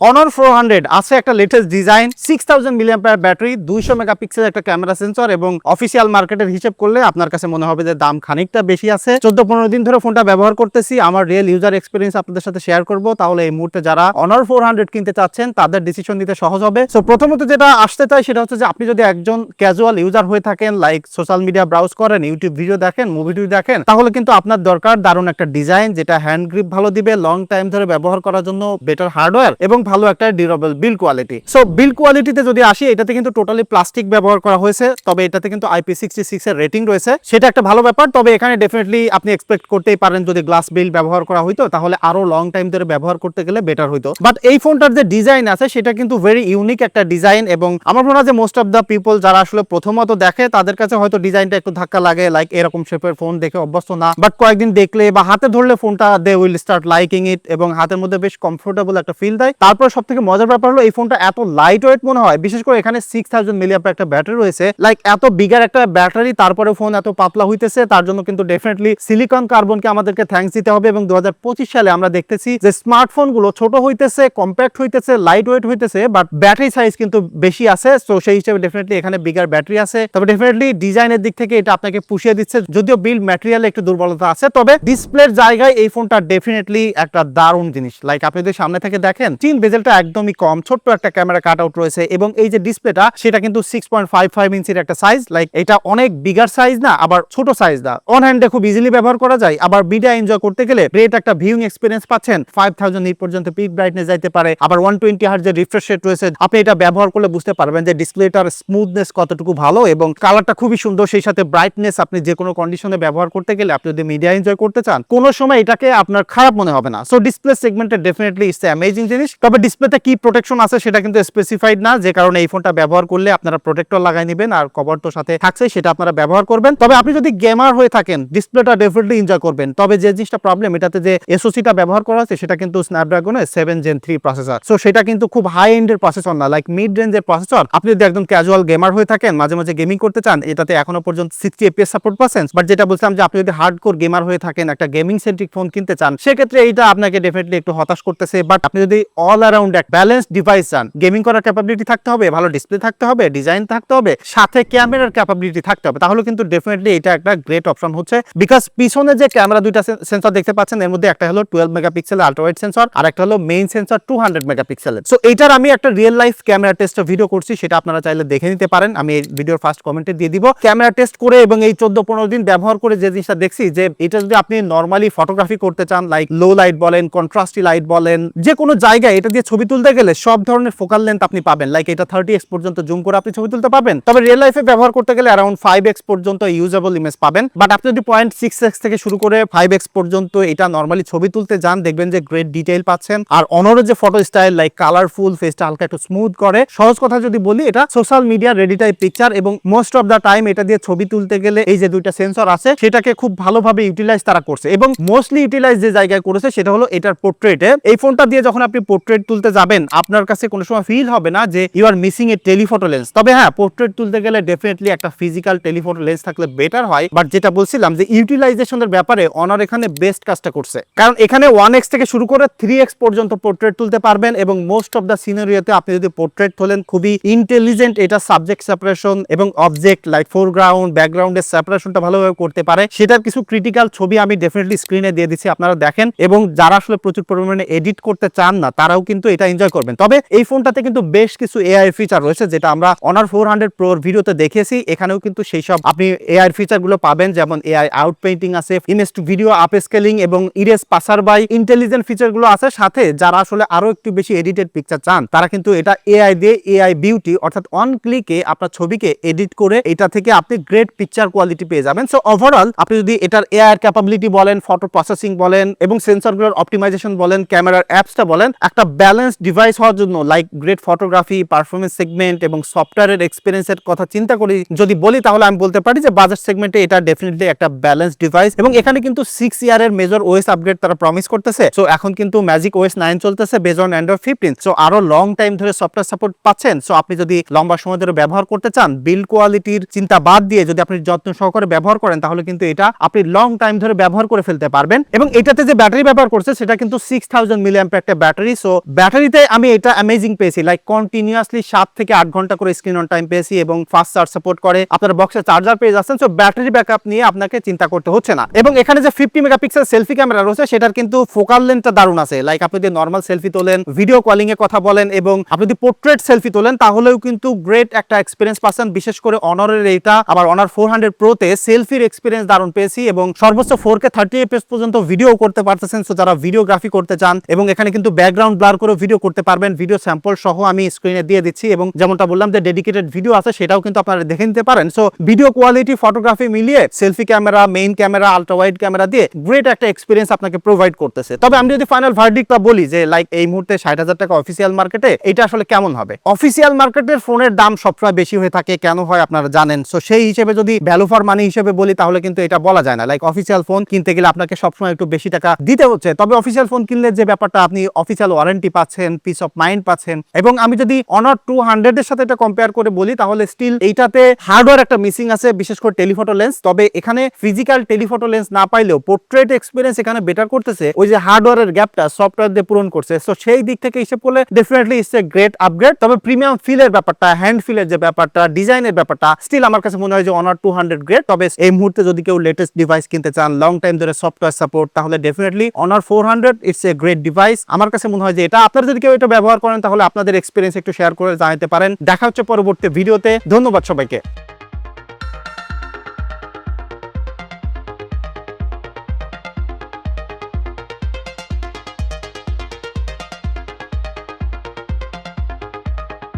Honor 400 আছে একটা latest design 6000 milliampere battery 200 megapixel একটা ক্যামেরা সেন্সর এবং অফিসিয়াল মার্কেটের হিসেব করলে আপনার কাছে মনে হবে যে দাম খানিকটা বেশি আছে। 14-15 দিন ধরে ফোনটা ব্যবহার করতেছি, আমার রিয়েল ইউজার এক্সপিরিয়েন্স আপনাদের সাথে শেয়ার করব। তাহলে এই মুহূর্তে যারা Honor 400 কিনতে চাচ্ছেন তাদের ডিসিশন নিতে সহজ হবে। সো প্রথমত যেটা আসতে চাই সেটা হচ্ছে যে আপনি যদি একজন ক্যাজুয়াল ইউজার হয়ে থাকেন, লাইক সোশ্যাল মিডিয়া ব্রাউজ করেন, ইউটিউব ভিডিও দেখেন, মুভি টুভি দেখেন, তাহলে কিন্তু আপনার দরকার দারুণ একটা ডিজাইন যেটা হ্যান্ড গ্রিপ ভালো দিবে, লং টাইম ধরে ব্যবহার করার জন্য বেটার হার্ডওয়্যার এবং ভালো একটা durable build quality. So build কোয়ালিটিতে যদি আসি, এটাতে কিন্তু টোটালি প্লাস্টিক ব্যবহার করা হয়েছে, তবে এটাতে কিন্তু IP66 এর রেটিং রয়েছে, সেটা একটা ভালো ব্যাপার। তবে এখানে ডেফিনেটলি আপনি এক্সপেক্ট করতেই পারেন যদি গ্লাস বিল্ড ব্যবহার করা হইতো তাহলে আরো লং টাইম ধরে ব্যবহার করতে গেলে বেটার হইতো। বাট এই ফোনটার যে ডিজাইন আছে সেটা কিন্তু ভেরি ইউনিক একটা ডিজাইন এবং আমার মনে হয় যে মোস্ট অফ দ্য পিপল যারা আসলে প্রথমত দেখে তাদের কাছে হয়তো ডিজাইনটা একটু ধাক্কা লাগে, লাইক এরকম শেপের ফোন দেখে অভ্যস্ত না, বাট কয়েকদিন দেখলে বা হাতে ধরলে ফোনটা they will start liking it এবং হাতের মধ্যে বেশ কমফোর্টেবল একটা ফিল দেয়। তারপর সব থেকে মজার ব্যাপার হলো এই ফোনটা এত লাইট ওয়েট মনে হয়, বিশেষ করে এখানে 6000 মিলিঅ্যাম্পিয়ার একটা ব্যাটারি রয়েছে, লাইক এত বিগার একটা ব্যাটারি তারপরে ফোন এত পাতলা হইতেছে, তার জন্য কিন্তু ডেফিনেটলি সিলিকন কার্বনকে আমাদেরকে থ্যাঙ্কস দিতে হবে। এবং 2025 সালে আমরা দেখতেছি যে স্মার্টফোন গুলো ছোট হইতেছে, কম্প্যাক্ট হইতেছে, লাইট ওয়েট হইতেছে, বাট ব্যাটারি সাইজ কিন্তু বেশি আছে। সো সেই হিসেবে ডেফিনেটলি এখানে বিগার ব্যাটারি আছে। তবে ডেফিনেটলি ডিজাইনের দিক থেকে এটা আপনাকে পুষিয়ে দিচ্ছে, যদিও বিল্ড ম্যাটেরিয়ালে একটু দুর্বলতা আছে। তবে ডিসপ্লের জায়গায় এই ফোনটা ডেফিনেটলি একটা দারুণ জিনিস। লাইক আপনি যদি সামনে থেকে দেখেন, চিন বেজেলটা একদমই কম, ছোট্ট একটা ক্যামেরা কাট আউট রয়েছে এবং এই যে ডিসপ্লেটা সেটা কিন্তু 6.55 ইঞ্চির একটা সাইজ, লাইক এটা অনেক বিগার সাইজ না, আবার ছোট সাইজ না, অন হ্যান্ডে খুব ইজিলি ব্যবহার করা যায়। আবার ভিডিও এনজয় করতে গেলে গ্রেট একটা ভিউইং এক্সপেরিয়েন্স পাচ্ছেন, 5000 নিট পর্যন্ত পিক ব্রাইটনেস যাইতে পারে, আবার 120 হার্জ এর রিফ্রেশ রেট রয়েছে। আপনি এটা ব্যবহার করলে বুঝতে পারবেন যে ডিসপ্লেটার স্মুথনেস কতটুকু ভালো এবং কালারটা খুবই সুন্দর, সেই সাথে ব্রাইটনেস আপনি যে কোনো কন্ডিশনে ব্যবহার করতে গেলে, আপনি যদি মিডিয়া এনজয় করতে চান, কোনো সময় এটাকে আপনার খারাপ মনে হবে না। সো ডিসপ্লে সেগমেন্টে ডেফিনেটলি ইটস অ্যামেজিং জিনিস। তবে ডিসপ্লেতে কি প্রোটেকশন আছে সেটা কিন্তু স্পেসিফাইড না, যে কারণে এই ফোনটা ব্যবহার করলে আপনারা প্রোটেক্টর লাগাই নেবেন আর কভার তো সাথে থাকছে, সেটা আপনারা ব্যবহার করবেন। তবে আপনি যদি গেমার হয়ে থাকেন ডিসপ্লেটা ডেফিনেটলি এনজয় করবেন। তবে যে জিনিসটা প্রবলেম, এটাতে যে এসওসিটা ব্যবহার করা আছে সেটা কিন্তু স্ন্যাপড্রাগনের 7 Gen 3 প্রসেসর। সো সেটা কিন্তু খুব হাই এন্ডের প্রসেসর না, লাইক মিড রেঞ্জের প্রসেসর। আপনি যদি একদম ক্যাজুয়াল গেমার হয়ে থাকেন, মাঝে মাঝে গেমিং করতে চান, এটাতে এখনো পর্যন্ত 60 FPS সাপোর্ট পাচ্ছেন। বাট যেটা বলছিলাম যে আপনি যদি হার্ডকোর গেমার হয়ে থাকেন, একটা গেমিং সেন্ট্রিক ফোন কিনতে চান, সেক্ষেত্রে এইটা আপনাকে ডেফিনেটলি একটু হতাশ করতেছে। বাট আপনি যদি অল অ্যারাউন্ড এক ব্যালেন্স ডিভাইস চান, গেমিং করার ক্যাপাবিলিটি থাকতে হবে, ভালো ডিসপ্লে থাকতে হবে, ডিজাইন থাকতে হবে, সাথে ক্যামেরার ক্যাপাবিলিটি থাকতে হবে, তাহলে কিন্তু ডেফিনেটলি এটা একটা গ্রেট অপশন হচ্ছে। বিকজ পিছনে যে ক্যামেরা দুইটা সেন্সর দেখতে পাচ্ছেন, এর মধ্যে একটা হলো 12 মেগাপিক্সেল আল্ট্রা ওয়াইড সেন্সর আর একটা হলো মেইন সেন্সর 200 মেগাপিক্সেলের। সো এইটার আমি একটা রিয়েল লাইফ ক্যামেরা টেস্টের ভিডিও করছি, সেটা আপনারা চাইলে দেখে নিতে পারেন, আমি এই ভিডিওর ফার্স্ট কমেন্টে দিয়ে দিব। ক্যামেরা টেস্ট করে এবং এই 14-15 দিন ব্যবহার করে যে জিনিসটা দেখছি, যে এটা যদি আপনি নরমালি ফটোগ্রাফি করতে চান, লাইক লো লাইট বলেন, কন্ট্রাস্টি লাইট বলেন, যে কোনো জায়গায় এটা দিয়ে ছবি তুলতে গেলে সব ধরনের ফোকাল লেন্থ আপনি পাবেন, লাইক এটা 30x পর্যন্ত জুম করে আপনি ছবি তুলতে পাবেন। তবে রিয়েল লাইফে ব্যবহার করতে গেলে অ্যারাউন্ড 5x পর্যন্ত ইউজেবল ইমেজ পাবেন। বাট আপনি যদি 0.6x থেকে শুরু করে 5x পর্যন্ত এটা নরমালি ছবি তুলতে যান, দেখবেন যে গ্রেট ডিটেইল পাচ্ছেন। আর অনরের যে ফটো স্টাইল, লাইক কালারফুল, ফেসটা হালকা একটু স্মুথ করে। সহজ কথা যদি বলি, এটা social media ready type picture এবং মোস্ট অফ দা টাইম এটা দিয়ে ছবি তুলতে গেলে এই যে দুইটা সেন্সর আছে সেটাকে খুব ভালোভাবে ইউটিলাইজ তারা করছে এবং মোস্টলি ইউটিলাইজ যে জায়গায় করেছে সেটা হলো এটার পোর্ট্রেটে। এই ফোনটা দিয়ে যখন আপনি পোর্ট্রেট তুলতে যাবেন, আপনার কাছে কোনো সময় ফিল হবে না যে you are missing a telephoto lens. তবে হ্যাঁ, পোর্ট্রেট তুলতে গেলে ডেফিনেটলি একটা ফিজিক্যাল টেলিফটো লেন্স থাকলে বেটার হয়। বাট যেটা বলছিলাম যে ইউটিলাইজেশনের ব্যাপারে অনার এখানে বেস্ট কাজটা করছে, কারণ এখানে 1x থেকে শুরু করে 3x পর্যন্ত পোর্ট্রেট তুলতে পারবেন এবং মোস্ট অফ দা সিনারিওতে আপনি যদি পোর্ট্রেট তোলেন, খুবই ইন্টেলিজেন্ট এটা সাবজেক্ট সেপারেশন এবং অবজেক্ট লাইক ফোরগ্রাউন্ড ব্যাকগ্রাউন্ডের সেপারেশনটা ভালোভাবে করতে পারে। সেটার কিছু ক্রিটিক্যাল ছবি আমি ডেফিনেটলি স্ক্রিনে দিয়ে দিচ্ছি, আপনারা দেখেন। এবং যারা আসলে প্রচুর পরিমাণে এডিট করতে চান না, তারাও কিন্তু এটা এনজয় করবেন। তবে এই ফোনটাতে কিন্তু বেশ কিছু এআই ফিচার রয়েছে, যেটা আমরা Honor 400 Pro ভিডিওতে দেখেছি। এখানেও কিন্তু সেই সব আপনি এআই ফিচার গুলো পাবেন, যেমন এআই আউট পেইন্টিং আছে, image to video upscaling এবং erase passersby intelligent feature গুলো আছে। সাথে যারা আসলে আরো একটু বেশি এডিটেড পিকচার চান, তারা কিন্তু এটা এআই দিয়ে এআই বিউটি অর্থাৎ অন ক্লিকে আপনার ছবিকে এডিট করে এটা থেকে আপনি গ্রেট পিকচার কোয়ালিটি পেয়ে যাবেন। সো ওভারঅল আপনি যদি এটার এআই এর ক্যাপাবিলিটি বলেন, ফটো প্রসেসিং বলেন এবং সেন্সরগুলোর অপটিমাইজেশন বলেন, ক্যামেরার অ্যাপসটা বলেন, একটা ব্যালেন্স ডিভাইস হওয়ার জন্য, like great photography, performance segment এবং সফটওয়্যারের এক্সপেরিয়েন্সের কথা চিন্তা করি যদি বলি, তাহলে আমি বলতে পারি যে বাজেট সেগমেন্টে এটা ডেফিনেটলি একটা ব্যালেন্স ডিভাইস। এবং এখানে কিন্তু 6 ইয়ারের মেজর ওএস আপগ্রেড তারা প্রমিস করতেছে। সো এখন কিন্তু ম্যাজিক ওএস 9 চলতেছে বেজ অন অ্যান্ড্রয়েড 15। সো আরো লং টাইম ধরে সফটওয়্যার সাপোর্ট পাচ্ছেন। সো আপনি যদি লম্বা সময় ধরে ব্যবহার করতে চান, বিল্ড কোয়ালিটির চিন্তা বাদ দিয়ে যদি আপনি যত্ন সহকারে ব্যবহার করেন, তাহলে কিন্তু এটা আপনি লং টাইম ধরে ব্যবহার করে ফেলতে পারবেন। এবং এটাতে যে ব্যাটারি ব্যবহার করছে সেটা কিন্তু 6000 মিলিঅ্যাম্পিয়ার একটা ব্যাটারি। সো ব্যাটারিতে আমি এটা অ্যামেজিং পেয়েছি, লাইক কন্টিনিউয়াসলি 7 থেকে 8 ঘন্টা করে স্ক্রিন অন টাইম পেয়েছি এবং ফাস্ট চার্জ সাপোর্ট করে। আপনার বক্সে চার্জার পেয়ে যাচ্ছেন, সো ব্যাটারি ব্যাকআপ নিয়ে আপনাকে চিন্তা করতে হচ্ছে না। এবং এখানে যে 50 মেগাপিক্সেল সেলফি ক্যামেরা রয়েছে সেটার কিন্তু ফোকাল লেন্থটা দারুণ আছে। লাইক আপনি যদি নর্মাল সেলফি তোলেন, ভিডিও কলিং এ কথা বলেন এবং আপনি যদি পোর্ট্রেট সেলফি তোলেন তাহলেও কিন্তু গ্রেট একটা এক্সপিরিয়েন্স পাচ্ছেন। বিশেষ করে অনারের এইটা, আবার অনার 400 প্রোতে সেলফির এক্সপিরিয়েন্স দারুণ পেয়েছি এবং সর্বোচ্চ 4K 30 fps পর্যন্ত ভিডিও করতে পারতেছেন। সো যারা ভিডিওগ্রাফি করতে চান এবং এখানে কিন্তু ব্যাকগ্রাউন্ড ব্লার করে ভিডিও করতে পারবেন, ভিডিও স্যাম্পল সহ আমি স্ক্রিনে দিয়ে দিচ্ছি এবং যেমনটা বললাম যে ডেডিকেটেড ভিডিও আছে সেটাও কিন্তু আপনারা দেখে নিতে পারেন। সো ভিডিও কোয়ালিটি, ফটোগ্রাফি মিলিয়ে selfie camera, main camera, ultra wide camera দিয়ে গ্রেট একটা এক্সপিরিয়েন্স আপনাকে প্রোভাইড করতেছে। তবে আমি যদি ফাইনাল ভার্ডিক্টটা বলি যে লাইক এই মুহূর্তে 60,000 টাকা অফিসিয়াল মার্কেটে এটা আসলে কেমন হবে। অফিসিয়াল মার্কেটের ফোনের দাম সবসময় বেশি হয়ে থাকে, কেন হয় আপনারা জানেন। সো সেই হিসেবে যদি ভ্যালু ফর মানি হিসেবে বলি তাহলে কিন্তু এটা বলা যায় না। লাইক অফিসিয়াল ফোন কিনতে গেলে আপনাকে সবসময় একটু বেশি টাকা দিতে হচ্ছে, তবে অফিসিয়াল ফোন কিনলে যে ব্যাপারটা আপনি অফিসিয়াল ওয়ারেন্টি পাচ্ছেন, পিস অফ মাইন্ড পাচ্ছেন। এবং আমি যদি অনার 200 এর সাথে এটা কম্পেয়ার করে বলি তাহলে স্টিল এইটাতে হার্ডওয়্যার একটা মিসিং আছে, বিশেষ করে টেলিফটো লেন্স। তবে এখানে ফিজিক্যাল টেলিফটো লেন্স না পাইলেও পোর্ট্রেট এক্সপিরিয়েন্স এখানে বেটার করতেছে, ওই যে হার্ডওয়্যারের গ্যাপটা সফটওয়্যার দিয়ে পূরণ করছে। সো সেই দিক থেকে হিসেব করলে definitely it's a great upgrade. তবে প্রিমিয়াম ফিলের ব্যাপারটা, হ্যান্ড ফিলের যে ব্যাপারটা, ডিজাইনের ব্যাপারটা স্টিল আমার কাছে মনে হয় যে অনার 200 গ্রেট। তবে এই মুহূর্তে যদি কেউ লেটেস্ট ডিভাইস কিনতে চান, লং টাইম ধরে সফটওয়্যার সাপোর্ট, তাহলে definitely honour 400 it's a great device. আমার কাছে মনে হয় যে এটা আপনারা যদি কেউ এটা ব্যবহার করেন তাহলে আপনাদের এক্সপিরিয়েন্স একটু শেয়ার করে জানাতে পারেন। দেখা হচ্ছে পরবর্তী ভিডিওতে। ধন্যবাদ সবাইকে।